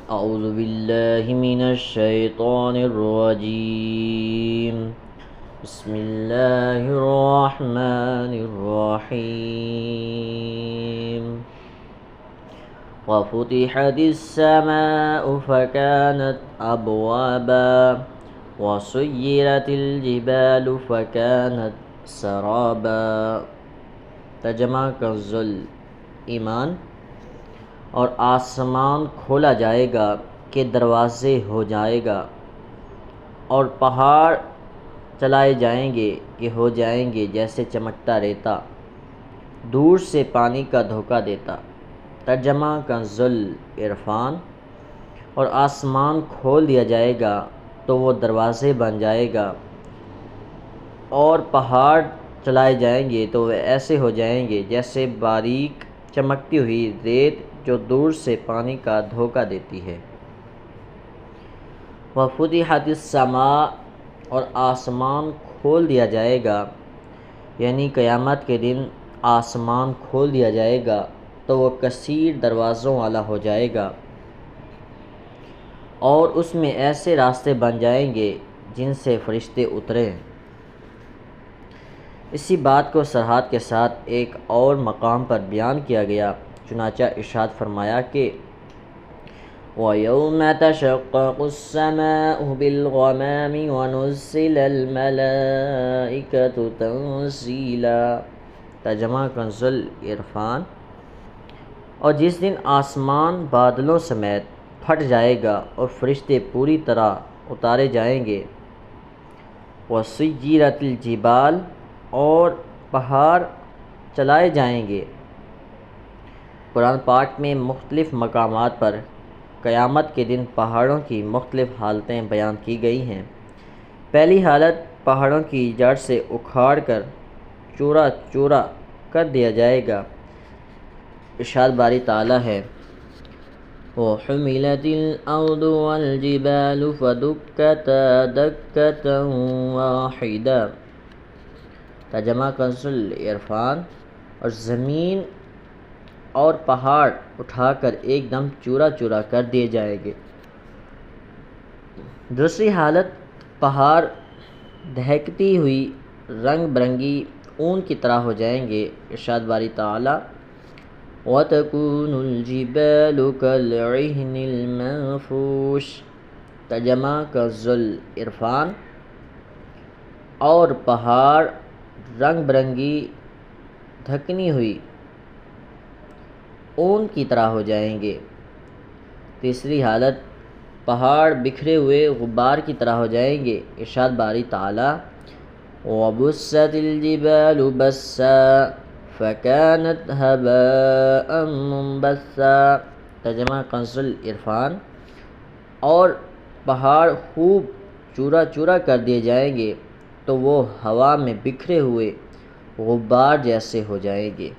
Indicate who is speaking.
Speaker 1: اعوذ باللہ من الشیطان الرجیم بسم اللہ الرحمن الرحیم وفتحت السماء فكانت أبوابا وسيرت الجبال فكانت سرابا۔ ترجمہ کنز ایمان۔ اور آسمان کھولا جائے گا کہ دروازے ہو جائے گا، اور پہاڑ چلائے جائیں گے کہ ہو جائیں گے جیسے چمکتا ریتا، دور سے پانی کا دھوکہ دیتا۔ ترجمہ کنز عرفان۔ اور آسمان کھول دیا جائے گا تو وہ دروازے بن جائے گا، اور پہاڑ چلائے جائیں گے تو وہ ایسے ہو جائیں گے جیسے باریک چمکتی ہوئی ریت جو دور سے پانی کا دھوکہ دیتی ہے۔ وفتحت السماء، اور آسمان کھول دیا جائے گا، یعنی قیامت کے دن آسمان کھول دیا جائے گا تو وہ کثیر دروازوں والا ہو جائے گا، اور اس میں ایسے راستے بن جائیں گے جن سے فرشتے اتریں۔ اسی بات کو صراحت کے ساتھ ایک اور مقام پر بیان کیا گیا، چنانچہ ارشاد فرمایا کہ وَيَوْمَ تَشَقَّقُ السَّمَاءُ بِالْغَمَامِ وَنُزِّلَ الْمَلَائِكَةُ تَنزِيلًا۔ ترجمہ کنز عرفان۔ اور جس دن آسمان بادلوں سمیت پھٹ جائے گا اور فرشتے پوری طرح اتارے جائیں گے۔ وَسُيِّرَتِ الْجِبَالُ، اور پہاڑ چلائے جائیں گے۔ قرآن پاک میں مختلف مقامات پر قیامت کے دن پہاڑوں کی مختلف حالتیں بیان کی گئی ہیں۔ پہلی حالت پہاڑوں کی جڑ سے اکھاڑ کر چورا چورا کر دیا جائے گا۔ ارشاد باری تعالیٰ ہے وَحُمِلَتِ الْأَرْضُ وَالْجِبَالُ فَدُكَّتَا دَكَّةً وَاحِدَةً۔ ترجمہ کنز عرفان۔ اور زمین اور پہاڑ اٹھا کر ایک دم چورا چورا کر دیے جائیں گے۔ دوسری حالت پہاڑ دہکتی ہوئی رنگ برنگی اون کی طرح ہو جائیں گے۔ ارشاد باری تعالیٰ وَتَكُونُ الْجِبَالُ كَالْعِهْنِ الْمَنفُوشِ۔ ترجمہ کنز عرفان۔ اور پہاڑ رنگ برنگی دھکنی ہوئی اون کی طرح ہو جائیں گے۔ تیسری حالت پہاڑ بکھرے ہوئے غبار کی طرح ہو جائیں گے۔ ارشاد باری تعالیٰ وَبُسَّتِ الْجِبَالُ بَسًّا فَكَانَتْ هَبَاءً مُنبَثًّا۔ ترجمہ کنز عرفان۔ اور پہاڑ خوب چورا چورا کر دیے جائیں گے تو وہ ہوا میں بکھرے ہوئے غبار جیسے ہو جائیں گے۔